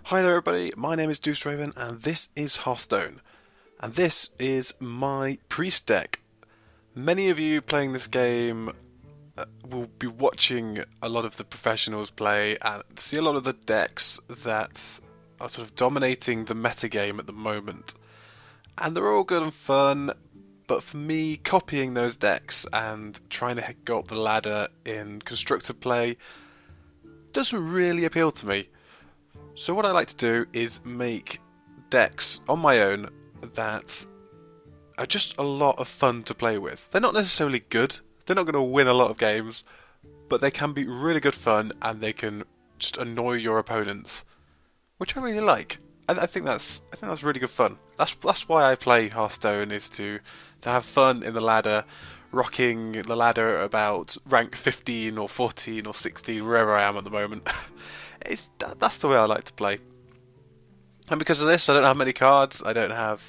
Hi there everybody, my name is Duceraven and this is Hearthstone. And this is my priest deck. Many of you playing this game will be watching a lot of the professionals play and see a lot of the decks that are sort of dominating the metagame at the moment. And they're all good and fun, but for me, copying those decks and trying to go up the ladder in constructed play doesn't really appeal to me. So what I like to do is make decks on my own that are just a lot of fun to play with. They're not necessarily good, they're not going to win a lot of games, but they can be really good fun and they can just annoy your opponents, which I really like. I think that's really good fun. That's why I play Hearthstone, is to have fun in the ladder, rocking the ladder about rank 15 or 14 or 16, wherever I am at the moment. That's the way I like to play. And because of this, I don't have many cards. I don't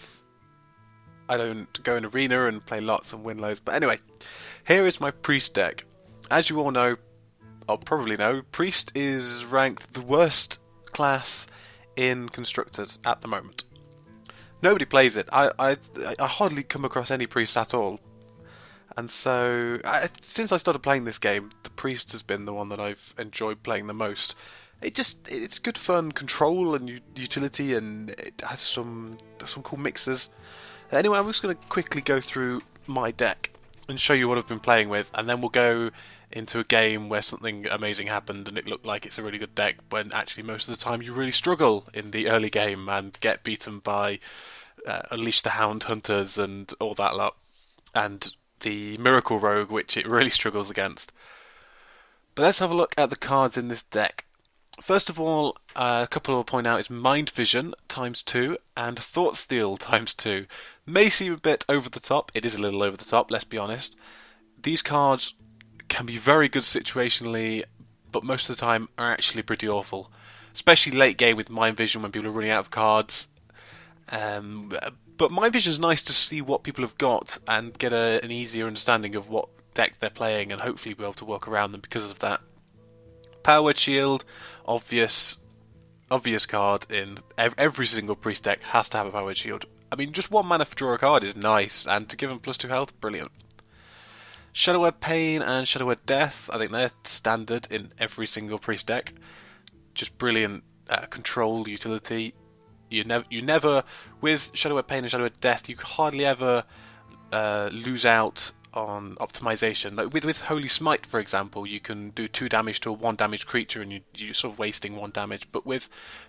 go in arena and play lots and win loads. But anyway, here is my priest deck. As you all know, or probably know, priest is ranked the worst class in constructed at the moment. Nobody plays it. I hardly come across any priests at all. And so, since I started playing this game, the priest has been the one that I've enjoyed playing the most. It's good fun control and utility, and it has some cool mixes. Anyway, I'm just going to quickly go through my deck and show you what I've been playing with, and then we'll go into a game where something amazing happened and it looked like it's a really good deck, when actually most of the time you really struggle in the early game and get beaten by Unleash the Hound Hunters and all that lot, and the Miracle Rogue, which it really struggles against. But let's have a look at the cards in this deck. First of all, a couple I'll point out is Mind Vision ×2 and Thought Steal ×2. May seem a bit over the top. It is a little over the top, let's be honest. These cards can be very good situationally, but most of the time are actually pretty awful. Especially late game with Mind Vision when people are running out of cards. But Mind Vision is nice to see what people have got and get an easier understanding of what deck they're playing, and hopefully be able to work around them because of that. Power Shield, obvious card in every single priest deck has to have a Power Shield. I mean, just 1 mana for draw a card is nice, and to give them +2 health, brilliant. Shadow Web Pain and Shadow Web Death, I think they're standard in every single priest deck. Just brilliant control utility. You never with Shadow Web Pain and Shadow Web Death, you hardly ever lose out on optimization. Like with Holy Smite, for example, you can do 2 damage to a 1 damage creature and you're sort of wasting 1 damage. But with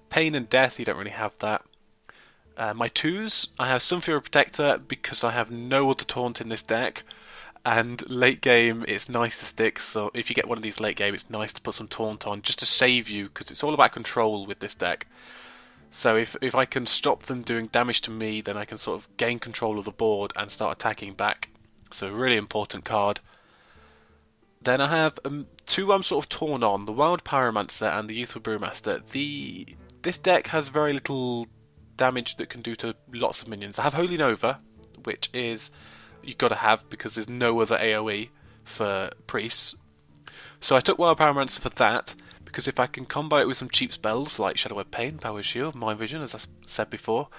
Pain and Death, you don't really have that. My 2s, I have Sunfury Protector because I have no other taunt in this deck. And late game, it's nice to stick. So if you get one of these late game, it's nice to put some taunt on just to save you, because it's all about control with this deck. So if I can stop them doing damage to me, then I can sort of gain control of the board and start attacking back. So a really important card. Then I have 2 I'm sort of torn on, the Wild Pyromancer and the Youthful Brewmaster. This deck has very little damage that can do to lots of minions. I have Holy Nova, which is you've got to have because there's no other AoE for priests. So I took Wild Pyromancer for that, because if I can combo it with some cheap spells like Shadow Web Pain, Power Shield, Mind Vision, as I said before,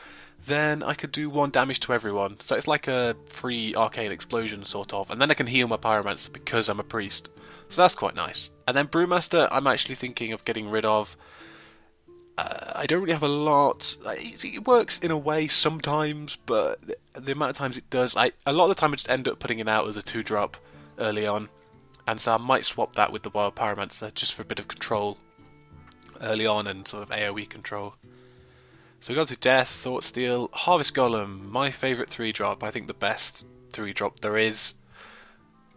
then I could do 1 damage to everyone. So it's like a free Arcane Explosion, sort of. And then I can heal my Pyromancer because I'm a priest. So that's quite nice. And then Brewmaster, I'm actually thinking of getting rid of. I don't really have a lot. It works in a way sometimes, but the amount of times it does, a lot of the time I just end up putting it out as a 2-drop early on. And so I might swap that with the Wild Pyromancer just for a bit of control early on and sort of AoE control. So we go through Death, Thought Steal, Harvest Golem, my favourite 3-drop, I think the best 3-drop there is.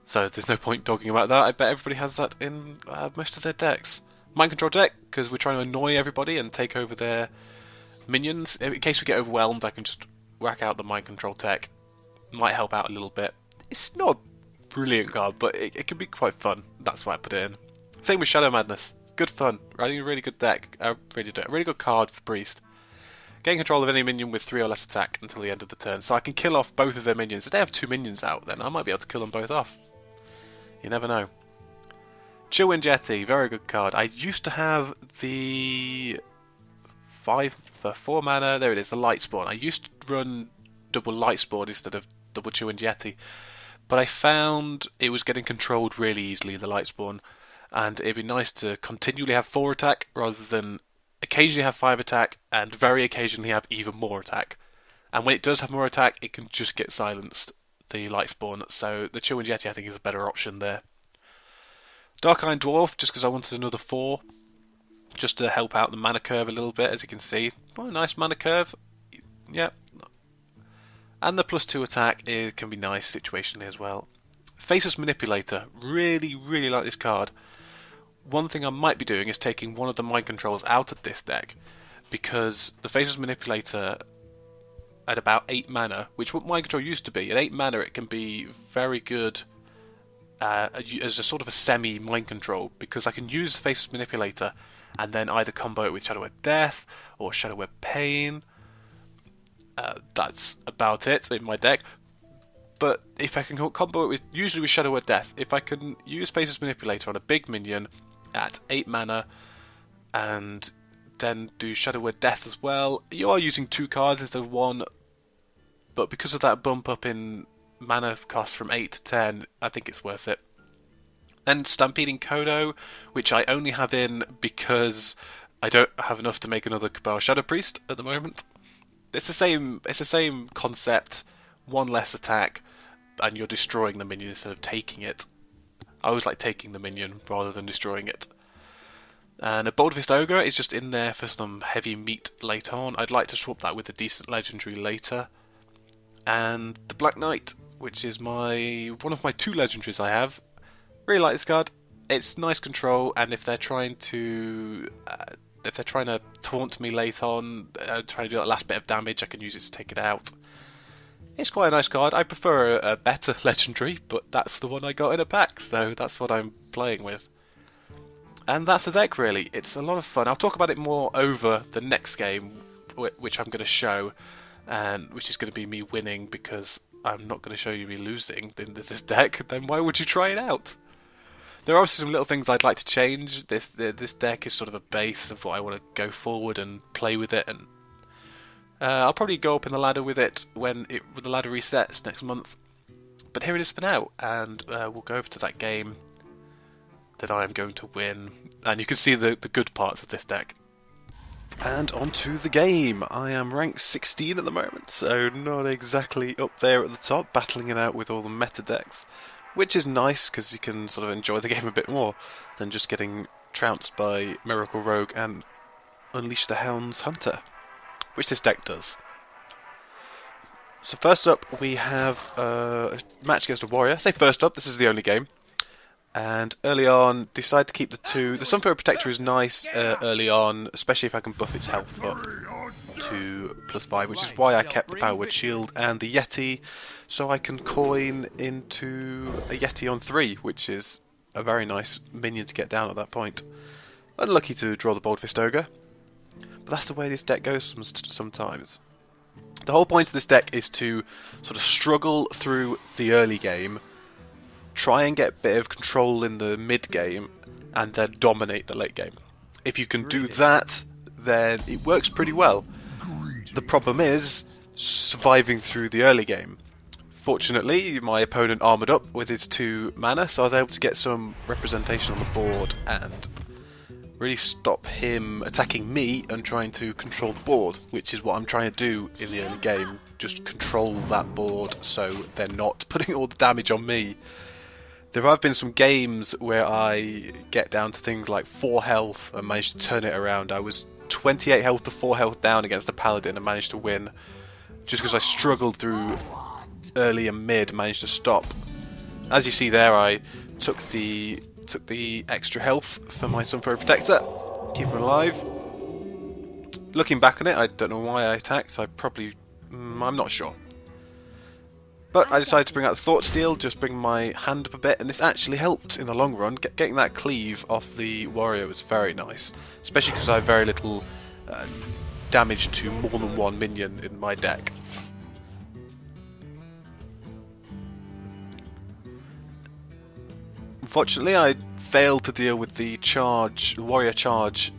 So there's no point talking about that, I bet everybody has that in most of their decks. Mind Control deck, because we're trying to annoy everybody and take over their minions. In case we get overwhelmed, I can just whack out the Mind Control tech. Might help out a little bit. It's not a brilliant card, but it can be quite fun. That's why I put it in. Same with Shadow Madness. Good fun. I think a really good deck. A really good card for Priest. Gain control of any minion with 3 or less attack until the end of the turn. So I can kill off both of their minions. If they have 2 minions out, then I might be able to kill them both off. You never know. Chillwind Jetty, very good card. I used to have the for 4 mana. There it is, the light spawn. I used to run double light spawn instead of double Chewing Yeti, but I found it was getting controlled really easily, the light spawn, and it'd be nice to continually have 4 attack rather than occasionally have 5 attack and very occasionally have even more attack. And when it does have more attack, it can just get silenced, the light spawn, so the Chewing Yeti I think is a better option there. Dark Iron Dwarf, just because I wanted another 4, just to help out the mana curve a little bit, as you can see. Oh, nice mana curve. Yeah. And the +2 attack can be nice situationally as well. Faceless Manipulator. Really, really like this card. One thing I might be doing is taking one of the mind controls out of this deck, because the Faceless Manipulator at about 8 mana, which what mind control used to be, at 8 mana it can be very good as a sort of a semi-mind control, because I can use Faceless Manipulator and then either combo it with Shadow Word Death or Shadow Word Pain. That's about it in my deck. But if I can combo it with, usually with Shadow Word Death, if I can use Faceless Manipulator on a big minion at 8 mana and then do Shadow Word Death as well, you are using 2 cards instead of 1, but because of that bump up in mana cost from 8 to 10, I think it's worth it. Then Stampeding Kodo, which I only have in because I don't have enough to make another Cabal Shadow Priest at the moment. It's the same concept, 1 less attack, and you're destroying the minion instead of taking it. I always like taking the minion rather than destroying it. And a Bold-Fist Ogre is just in there for some heavy meat later on. I'd like to swap that with a decent legendary later. And the Black Knight, which is one of my 2 legendaries I have. Really like this card. It's nice control, and if they're trying to taunt me late on, trying to do that last bit of damage, I can use it to take it out. It's quite a nice card. I prefer a better legendary, but that's the one I got in a pack, so that's what I'm playing with. And that's the deck, really. It's a lot of fun. I'll talk about it more over the next game, which I'm going to show, and which is going to be me winning, because I'm not going to show you me losing in this deck. Then why would you try it out? There are obviously some little things I'd like to change. This deck is sort of a base of what I want to go forward and play with it, and I'll probably go up in the ladder with it when the ladder resets next month. But here it is for now, and we'll go over to that game that I am going to win, and you can see the good parts of this deck. And onto the game. I am ranked 16 at the moment, so not exactly up there at the top, battling it out with all the meta decks, which is nice because you can sort of enjoy the game a bit more than just getting trounced by Miracle Rogue and Unleash the Hound's Hunter, which this deck does. So first up we have a match against a warrior. Say first up, this is the only game. And early on, decide to keep the 2. The Sunflower Protector is nice early on, especially if I can buff its health up to +5, which is why I kept the Power Word Shield and the Yeti, so I can coin into a Yeti on 3, which is a very nice minion to get down at that point. Unlucky to draw the Bold-Fist Ogre, but that's the way this deck goes sometimes. The whole point of this deck is to sort of struggle through the early game, try and get a bit of control in the mid game, and then dominate the late game. If you can do that, then it works pretty well. The problem is surviving through the early game. Fortunately, my opponent armoured up with his 2 mana, so I was able to get some representation on the board and really stop him attacking me and trying to control the board, which is what I'm trying to do in the early game. Just control that board so they're not putting all the damage on me. There have been some games where I get down to things like 4 health and manage to turn it around. I was 28 health to 4 health down against a paladin and managed to win, just because I struggled through early and mid and managed to stop. As you see there, I took the extra health for my Sunflower Protector, keep him alive. Looking back on it, I don't know why I attacked. I'm not sure. But I decided to bring out the Thought Steal, just bring my hand up a bit, and this actually helped in the long run. Getting that cleave off the warrior was very nice, especially because I have very little damage to more than 1 minion in my deck. Unfortunately, I failed to deal with the warrior charge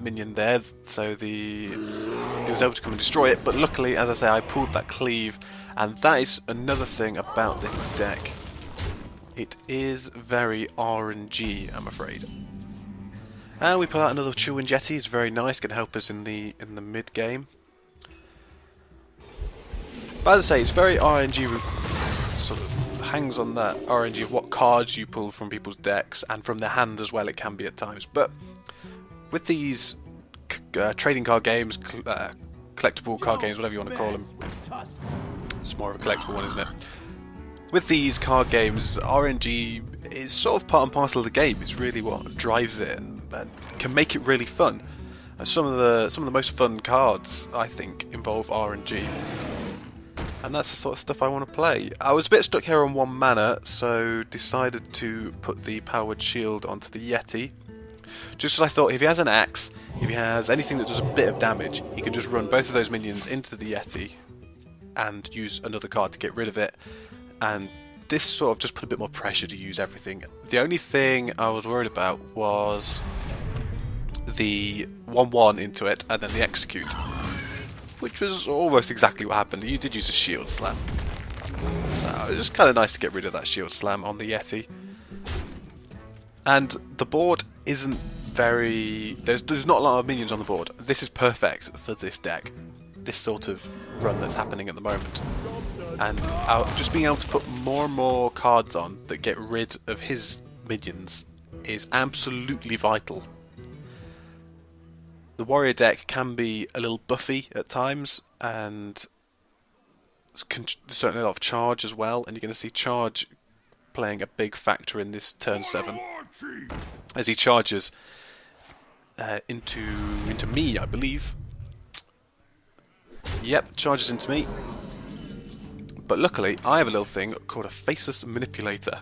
minion there, so he was able to come and destroy it. But luckily, as I say, I pulled that cleave, and that is another thing about this deck. It is very RNG, I'm afraid. And we pull out another Chewin Jetty. It's very nice, going to help us in the mid game. But as I say, it's very RNG, sort of hangs on that RNG of what cards you pull from people's decks, and from their hand as well, it can be at times. But with these trading card games, collectible card games, whatever you want to call them, it's more of a collectible one, isn't it? With these card games, RNG is sort of part and parcel of the game. It's really what drives it and can make it really fun. And some of the most fun cards, I think, involve RNG. And that's the sort of stuff I want to play. I was a bit stuck here on 1 mana, so decided to put the powered shield onto the Yeti. Just as I thought, if he has an axe, if he has anything that does a bit of damage, he can just run both of those minions into the Yeti and use another card to get rid of it. And this sort of just put a bit more pressure to use everything. The only thing I was worried about was the 1/1 into it and then the execute, which was almost exactly what happened. You did use a shield slam, so it was kind of nice to get rid of that shield slam on the Yeti. And the board isn't very... There's not a lot of minions on the board. This is perfect for this deck, this sort of run that's happening at the moment. And just being able to put more and more cards on that get rid of his minions is absolutely vital. The warrior deck can be a little buffy at times, and certainly a lot of charge as well, and you're going to see charge playing a big factor in this turn 7 as he charges into me, I believe. Yep, charges into me. But luckily, I have a little thing called a Faceless Manipulator.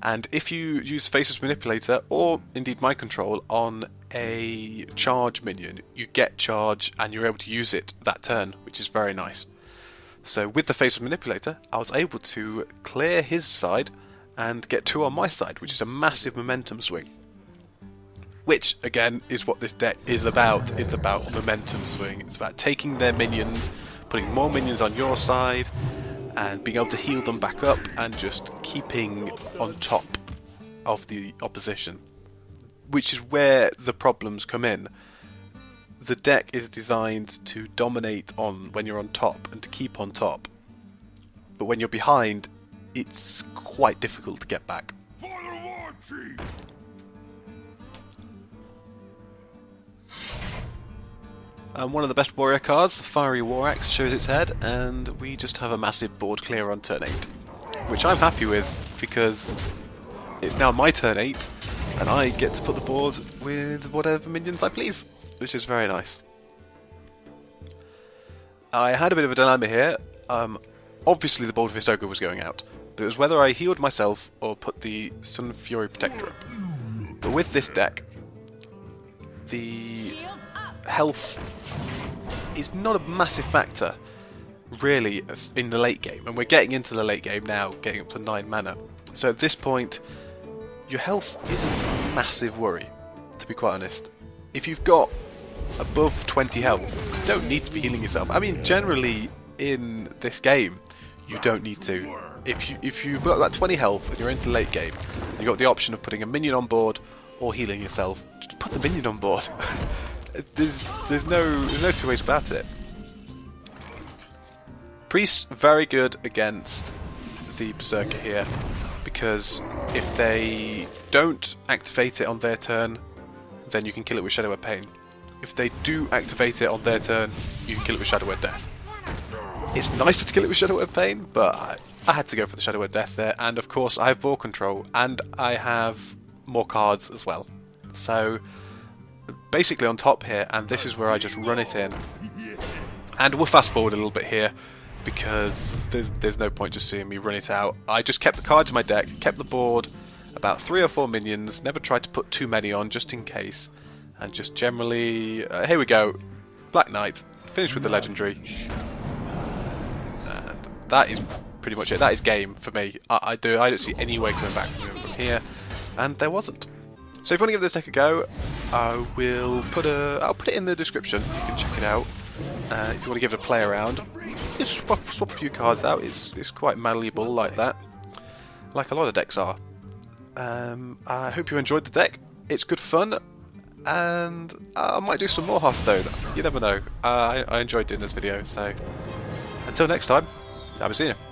And if you use Faceless Manipulator, or indeed Mind Control, on a charge minion, you get charge and you're able to use it that turn, which is very nice. So with the Faceless Manipulator, I was able to clear his side and get 2 on my side, which is a massive momentum swing. Which, again, is what this deck is about. It's about momentum swing. It's about taking their minions, putting more minions on your side, and being able to heal them back up and just keeping on top of the opposition. Which is where the problems come in. The deck is designed to dominate on when you're on top and to keep on top. But when you're behind, it's quite difficult to get back. One of the best warrior cards, the Fiery War Axe, shows its head, and we just have a massive board clear on turn 8. Which I'm happy with, because it's now my turn 8, and I get to put the board with whatever minions I please, which is very nice. I had a bit of a dilemma here. Obviously the Bolt of Hisoka was going out, but it was whether I healed myself or put the Sun Fury Protector up. But with this deck, the health is not a massive factor, really, in the late game. And we're getting into the late game now, getting up to 9 mana. So at this point, your health isn't a massive worry, to be quite honest. If you've got above 20 health, you don't need to be healing yourself. I mean, generally, in this game, you don't need to. If you've got that 20 health and you're into the late game, you've got the option of putting a minion on board or healing yourself, just put the minion on board. There's no two ways about it. Priests very good against the Berserker here, because if they don't activate it on their turn, then you can kill it with Shadow Word Pain. If they do activate it on their turn, you can kill it with Shadow Word Death. It's nicer to kill it with Shadow Word Pain, but I had to go for the Shadow Word Death there, and of course I have board control, and I have more cards as well. So basically on top here, and this is where I just run it in. And we'll fast forward a little bit here, because there's no point just seeing me run it out. I just kept the cards in my deck, kept the board, about 3 or 4 minions, never tried to put too many on just in case, and just generally, here we go, Black Knight, finished with the legendary. And that is pretty much it. That is game for me. I don't see any way coming back from here, and there wasn't. So if you want to give this deck a go, I'll put it in the description. You can check it out. If you want to give it a play around, just swap a few cards out. It's quite malleable like that, like a lot of decks are. I hope you enjoyed the deck. It's good fun, and I might do some more Hearthstone. You never know. I enjoyed doing this video. So until next time, I'll be seeing you.